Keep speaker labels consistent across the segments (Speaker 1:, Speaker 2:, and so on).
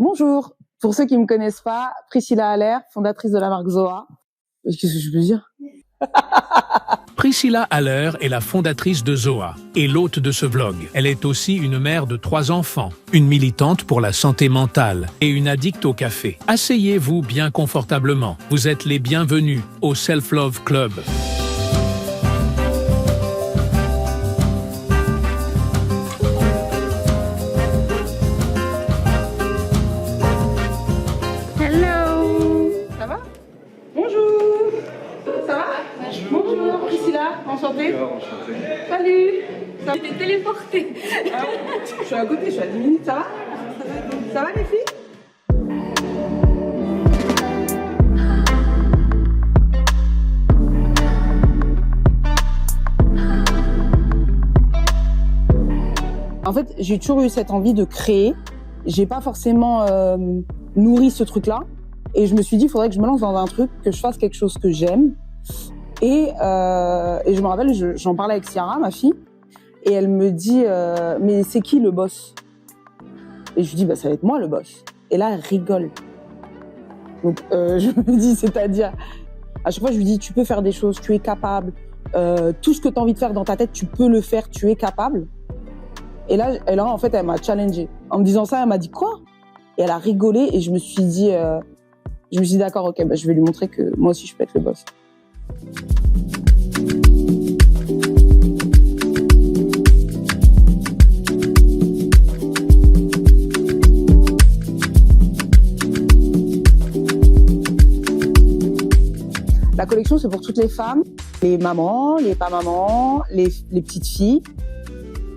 Speaker 1: Bonjour, pour ceux qui ne me connaissent pas, Priscilla Haller, fondatrice de la marque Zoa. Qu'est-ce que je peux dire?
Speaker 2: Priscilla Haller est la fondatrice de Zoa et l'hôte de ce vlog. Elle est aussi une mère de 3 enfants, une militante pour la santé mentale et une addicte au café. Asseyez-vous bien confortablement. Vous êtes les bienvenus au Self Love Club.
Speaker 1: Hello. Ça va? Bonjour. Ça va? Bonjour, Priscilla, enchantée.
Speaker 3: Enchanté.
Speaker 1: Salut. Ça va?
Speaker 4: J'étais téléportée.
Speaker 1: Ah ouais, je suis à côté, je suis à 10 minutes, ça va? Ça va les filles? En fait, j'ai toujours eu cette envie de créer. J'ai pas forcément nourri ce truc-là. Et je me suis dit, il faudrait que je me lance dans un truc, que je fasse quelque chose que j'aime. Et je me rappelle, j'en parlais avec Ciara, ma fille, et elle me dit, mais c'est qui le boss? Et je lui dis, bah, ça va être moi le boss. Et là, elle rigole. Donc, je me dis, c'est-à-dire, à chaque fois, je lui dis, tu peux faire des choses, tu es capable. Tout ce que tu as envie de faire dans ta tête, tu peux le faire, tu es capable. Et là, en fait, elle m'a challengée. En me disant ça, elle m'a dit, quoi? Et elle a rigolé, et je me suis dit, d'accord, ok, bah, je vais lui montrer que moi aussi, je peux être le boss. La collection, c'est pour toutes les femmes, les mamans, les pas mamans, les petites filles.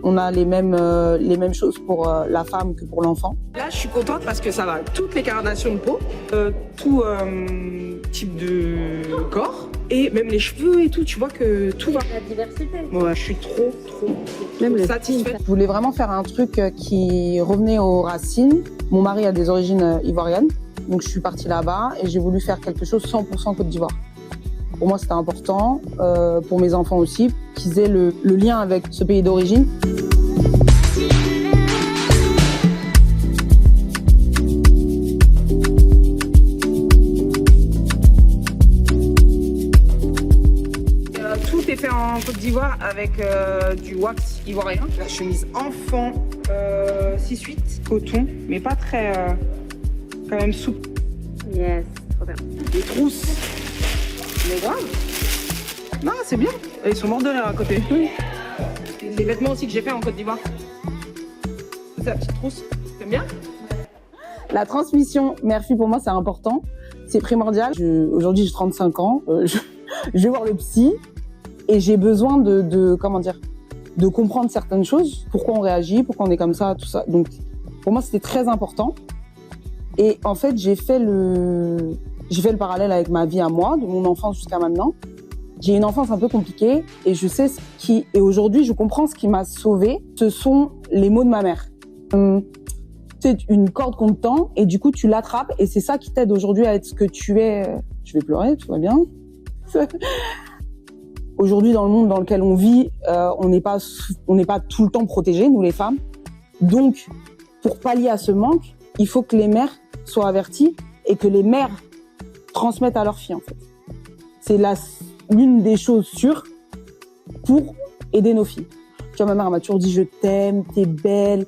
Speaker 1: On a les mêmes choses pour la femme que pour l'enfant. Là, je suis contente parce que ça va toutes les gradations de peau, tout type de corps, et même les cheveux et tout, tu vois que tout va.
Speaker 4: La diversité.
Speaker 1: Ouais, je suis trop satisfaite. Je voulais vraiment faire un truc qui revenait aux racines. Mon mari a des origines ivoiriennes, donc je suis partie là-bas et j'ai voulu faire quelque chose 100% Côte d'Ivoire. Pour moi, c'était important, pour mes enfants aussi, qu'ils aient le lien avec ce pays d'origine. Tout est fait en Côte d'Ivoire avec du wax ivoirien. La chemise enfant 6-8, coton, mais pas très, quand même souple.
Speaker 4: Yes, trop bien.
Speaker 1: Les trousses. Mais grave. Non, c'est bien. Ils sont morts de rire à côté. Oui. Les vêtements aussi que j'ai fait en Côte d'Ivoire. C'est la petite trousse. T'aimes bien? La transmission mère-fille, pour moi, c'est important. C'est primordial. Aujourd'hui, j'ai 35 ans. Je vais voir le psy et j'ai besoin de comprendre certaines choses. Pourquoi on réagit, pourquoi on est comme ça, tout ça. Donc, pour moi, c'était très important. Et en fait, j'ai fait le parallèle avec ma vie à moi, de mon enfance jusqu'à maintenant. J'ai une enfance un peu compliquée et je sais et aujourd'hui, je comprends ce qui m'a sauvée. Ce sont les mots de ma mère. C'est une corde qu'on te tend et du coup, tu l'attrapes et c'est ça qui t'aide aujourd'hui à être ce que tu es. Je vais pleurer, tout va bien. Aujourd'hui, dans le monde dans lequel on vit, on n'est pas tout le temps protégés, nous les femmes. Donc, pour pallier à ce manque, il faut que les mères soient averties et que les mères transmettent à leurs filles, en fait. C'est l'une des choses sûres pour aider nos filles. Tu vois, ma mère m'a toujours dit « je t'aime, t'es belle,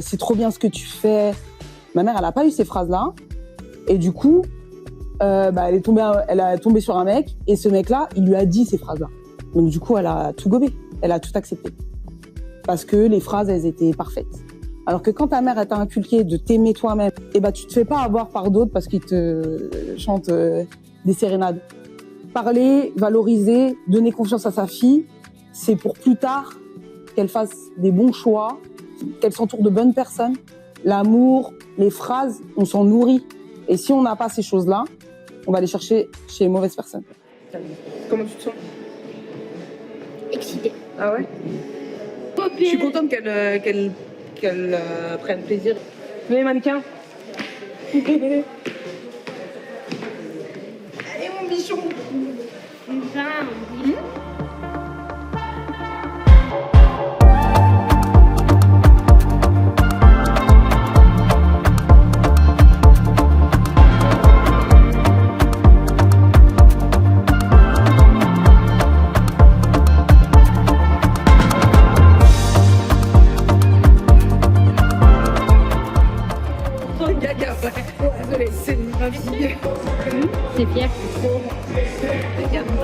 Speaker 1: c'est trop bien ce que tu fais ». Ma mère, elle n'a pas eu ces phrases-là. Et du coup, elle a tombé sur un mec et ce mec-là, il lui a dit ces phrases-là. Donc du coup, elle a tout gobé, elle a tout accepté. Parce que les phrases, elles étaient parfaites. Alors que quand ta mère t'a inculqué de t'aimer toi-même, tu te fais pas avoir par d'autres parce qu'ils te chantent des sérénades. Parler, valoriser, donner confiance à sa fille, c'est pour plus tard qu'elle fasse des bons choix, qu'elle s'entoure de bonnes personnes. L'amour, les phrases, on s'en nourrit. Et si on n'a pas ces choses-là, on va les chercher chez les mauvaises personnes. Comment tu te sens?
Speaker 4: Excitée.
Speaker 1: Ah ouais? Je suis contente qu'elle prenne plaisir. Venez, mannequin. Allez, mon bichon. Désolée, c'est ma vie.
Speaker 4: C'est fier.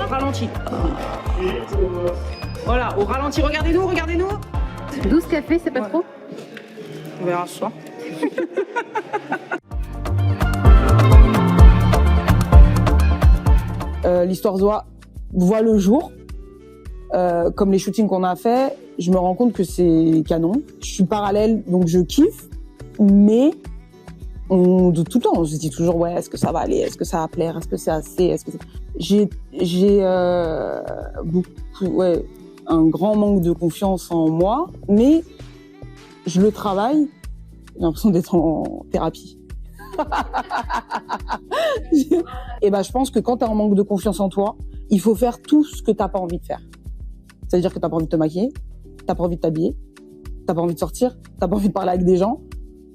Speaker 1: Ralenti. Voilà, au ralenti, regardez-nous, regardez-nous.
Speaker 4: 12 cafés, c'est pas trop?
Speaker 1: On verra ce soir. L'histoire Zoa voit le jour. Comme les shootings qu'on a fait, je me rends compte que c'est canon. Je suis parallèle, donc je kiffe. Mais de tout le temps, on se dit toujours, ouais, est-ce que ça va aller? Est-ce que ça va plaire? Est-ce que c'est assez? Est-ce que j'ai un grand manque de confiance en moi, mais je le travaille. J'ai l'impression d'être en thérapie. Et ben, je pense que quand t'as un manque de confiance en toi, il faut faire tout ce que t'as pas envie de faire. C'est-à-dire que t'as pas envie de te maquiller, t'as pas envie de t'habiller, t'as pas envie de sortir, t'as pas envie de parler avec des gens,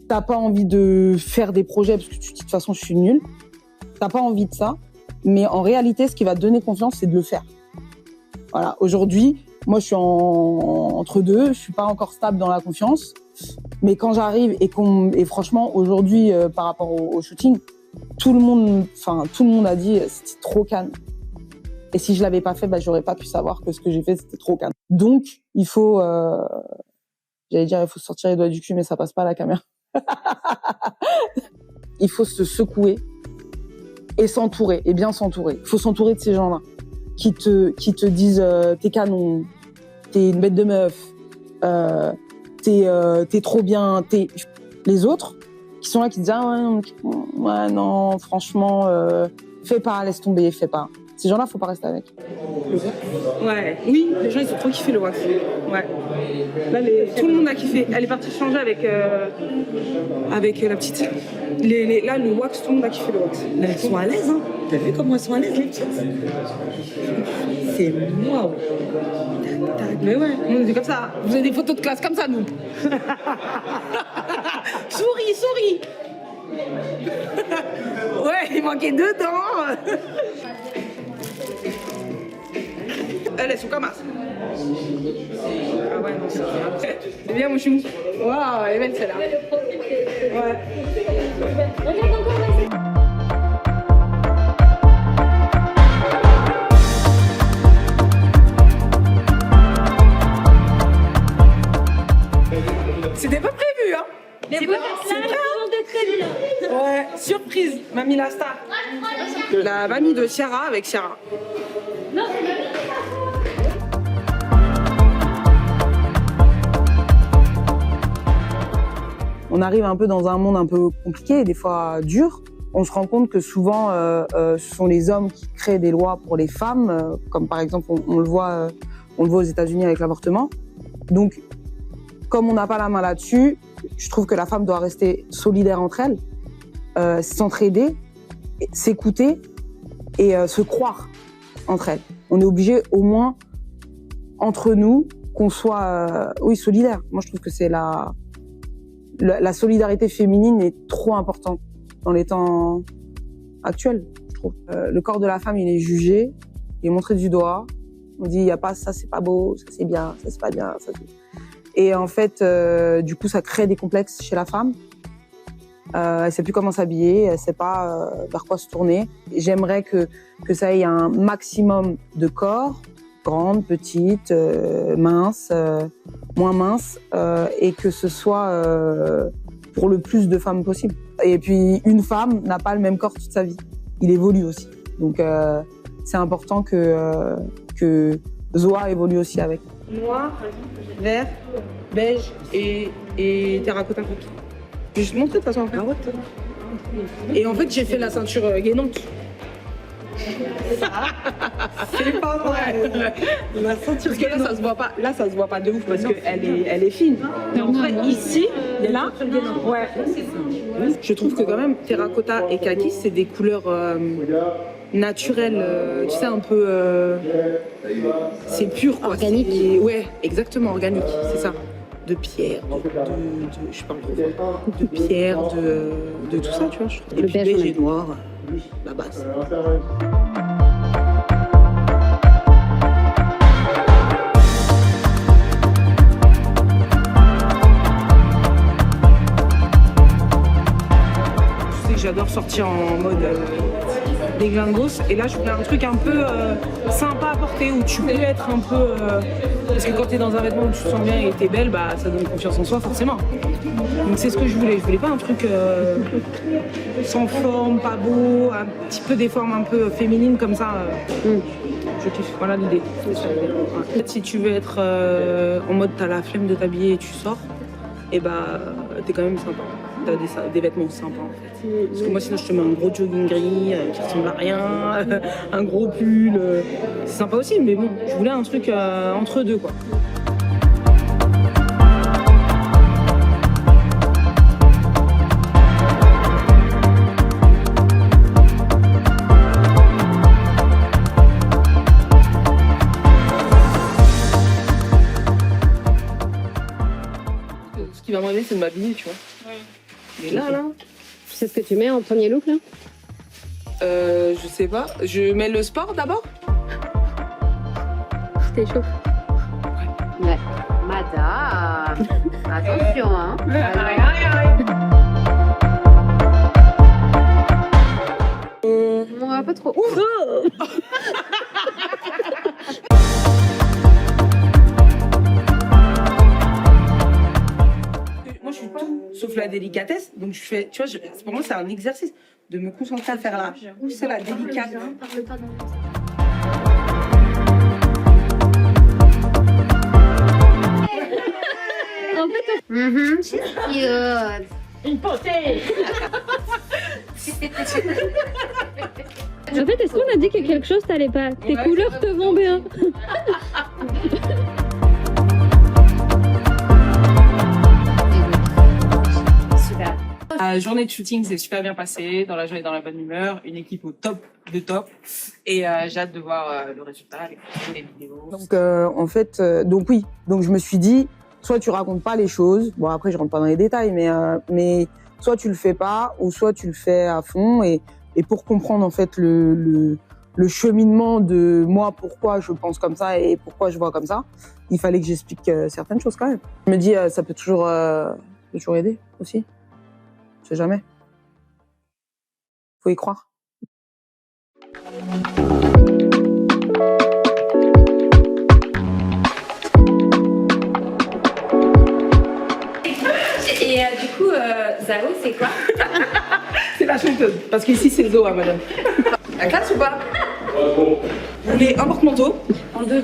Speaker 1: t'as pas envie de faire des projets parce que tu te dis de toute façon je suis nulle. T'as pas envie de ça, mais en réalité, ce qui va te donner confiance, c'est de le faire. Voilà. Aujourd'hui, moi, je suis entre deux, je suis pas encore stable dans la confiance. Mais quand j'arrive et franchement, aujourd'hui, par rapport au shooting, tout le monde a dit c'était trop calme. Et si je l'avais pas fait, j'aurais pas pu savoir que ce que j'ai fait, c'était trop calme. Donc, il faut, il faut se sortir les doigts du cul, mais ça passe pas à la caméra. Il faut se secouer et s'entourer, et bien s'entourer. Il faut s'entourer de ces gens-là qui te disent t'es canon, t'es une bête de meuf, t'es trop bien, les autres qui sont là qui te disent ouais non franchement fais pas, laisse tomber, fais pas. Ces gens-là, faut pas rester avec. Ouais, oui, les gens ils ont trop kiffé le wax. Ouais. Là, tout le monde a kiffé. Elle est partie changer avec la petite. Là, le wax, tout le monde a kiffé le wax.
Speaker 3: Elles sont à l'aise, hein. T'as vu comment elles sont à l'aise, les petites? C'est waouh.
Speaker 1: Mais ouais, on est comme ça. Vous avez des photos de classe comme ça, nous. Souris. Ouais, il manquait 2 dents. Elles sont comme ça. Ah ouais, non, c'est bien, mon chou. Waouh, elle est belle celle-là. Ouais.
Speaker 4: Regarde encore, vas-y.
Speaker 1: C'était pas prévu, hein.
Speaker 4: Mais vous êtes là, tout le monde est prévu là.
Speaker 1: Ouais, surprise, mamie la star. La mamie de Ciara avec Ciara.
Speaker 4: Non,
Speaker 1: On arrive un peu dans un monde un peu compliqué et des fois dur. On se rend compte que souvent, ce sont les hommes qui créent des lois pour les femmes, comme par exemple, on le voit aux États-Unis avec l'avortement. Donc, comme on n'a pas la main là-dessus, je trouve que la femme doit rester solidaire entre elles, s'entraider, s'écouter et se croire entre elles. On est obligé au moins entre nous qu'on soit, solidaires. Moi, je trouve que c'est la solidarité féminine est trop importante dans les temps actuels, je trouve. Le corps de la femme, il est jugé, il est montré du doigt. On dit, il y a pas ça, c'est pas beau, ça c'est bien, ça c'est pas bien, ça c'est... Et en fait, du coup, ça crée des complexes chez la femme. Elle sait plus comment s'habiller, elle sait pas vers quoi se tourner. J'aimerais que ça ait un maximum de corps, grande, petite, mince, moins mince, et que ce soit pour le plus de femmes possible. Et puis, une femme n'a pas le même corps toute sa vie. Il évolue aussi. Donc, c'est important que Zoa évolue aussi avec. Noir, vert, beige et terracotta coquille. Je vais te montrer de toute façon. Et en fait, j'ai fait la ceinture gainante. C'est pas vrai. La ceinture parce que là, ça se voit pas. Là, ça se voit pas de ouf parce qu'elle est fine. Mais en vrai, ici, là, ouais. Je trouve que quand même, terracotta et kaki, c'est des couleurs naturelles. Tu sais, un peu. C'est pur, quoi.
Speaker 4: Organique.
Speaker 1: Ouais, exactement, organique. C'est ça. De pierre, je parle de pierre, de tout ça, tu vois. Et puis beige et noir, la base. j'adore sortir en mode déglingosse. Et là, je voulais un truc un peu sympa à porter, où tu peux être un peu... parce que quand t'es dans un vêtement où tu te sens bien et que t'es belle, bah ça donne confiance en soi, forcément. Donc c'est ce que je voulais. Je voulais pas un truc sans forme, pas beau, un petit peu des formes un peu féminines comme ça. Je kiffe, voilà l'idée. Peut-être si tu veux être en mode t'as la flemme de t'habiller et tu sors, et bah t'es quand même sympa. T'as des vêtements sympas en fait. Parce que moi sinon je te mets un gros jogging gris qui ressemble à rien, un gros pull. C'est sympa aussi, mais bon, je voulais un truc entre deux quoi. Ce qui va m'aider, c'est de m'habiller, tu vois. Ouais. Mais là.
Speaker 4: Tu sais ce que tu mets en premier look, là?
Speaker 1: Je sais pas. Je mets le sport d'abord?
Speaker 4: Je t'échauffe. Ouais. Madame. Attention, hein. Pas trop.
Speaker 1: Moi, je suis tout sauf la délicatesse. Donc, je fais, tu vois, pour moi, c'est un exercice de me concentrer à faire là. Où c'est la délicatesse.
Speaker 4: En fait, she's cute. Une potée. En fait, est-ce qu'on a dit que quelque chose t'allait pas? Tes couleurs te vont bien.
Speaker 1: Super. La journée de shooting s'est super bien passée, dans la joie et dans la bonne humeur, une équipe au top de top, et j'ai hâte de voir le résultat, les vidéos. Donc en fait, donc oui, donc je me suis dit, soit tu racontes pas les choses, bon après je rentre pas dans les détails, mais soit tu le fais pas, ou soit tu le fais à fond, et pour comprendre en fait le cheminement de moi, pourquoi je pense comme ça et pourquoi je vois comme ça, il fallait que j'explique certaines choses quand même. Je me dis, ça peut toujours aider aussi. Je sais jamais. Faut y croire.
Speaker 5: Et du coup, Zao, c'est quoi?
Speaker 1: C'est la chanteuse, parce qu'ici c'est Zoa, madame. La classe ou pas? Vous voulez un porte-manteau,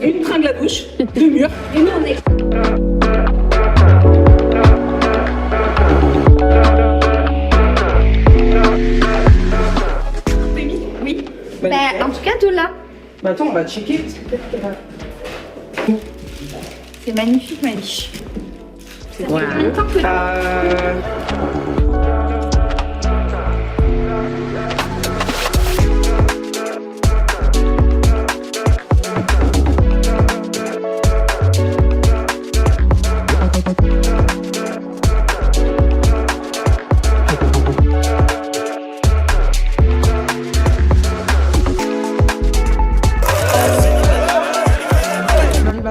Speaker 1: une tringle à douche, 2 murs.
Speaker 5: Et nous, on est...
Speaker 1: Oui.
Speaker 5: Bah, en tout cas, de là.
Speaker 1: Bah attends, on va checker, parce que peut-être que...
Speaker 5: C'est magnifique, ma biche. Ça fait combien de temps que...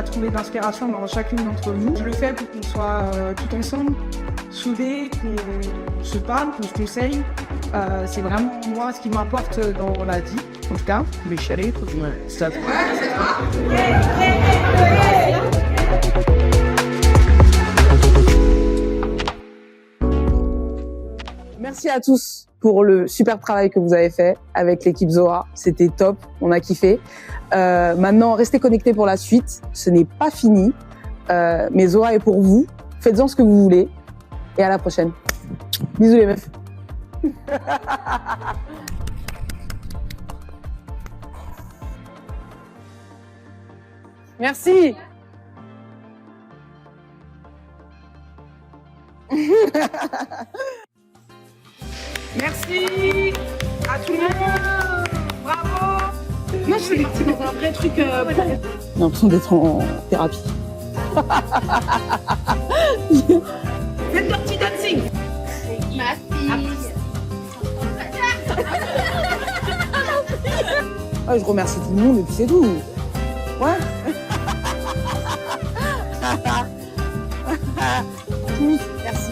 Speaker 6: Trouver de l'inspiration dans chacune d'entre nous. Je le fais pour qu'on soit tout ensemble, soudés, qu'on se parle, qu'on se conseille. C'est vraiment moi ce qui m'apporte dans la vie, en tout cas. Mais chialer, ça.
Speaker 1: Merci à tous pour le super travail que vous avez fait avec l'équipe Zoa. C'était top, on a kiffé. Maintenant, restez connectés pour la suite. Ce n'est pas fini, mais Zoa est pour vous. Faites-en ce que vous voulez. Et à la prochaine. Bisous les meufs. Merci. Merci à tout le monde. Bravo. Moi, je suis partie dans un vrai truc pro. J'ai l'impression d'être en thérapie. Faites Dirty Dancing.
Speaker 5: Ma fille.
Speaker 1: Je remercie tout le monde et puis c'est tout. Ouais. Tous, merci.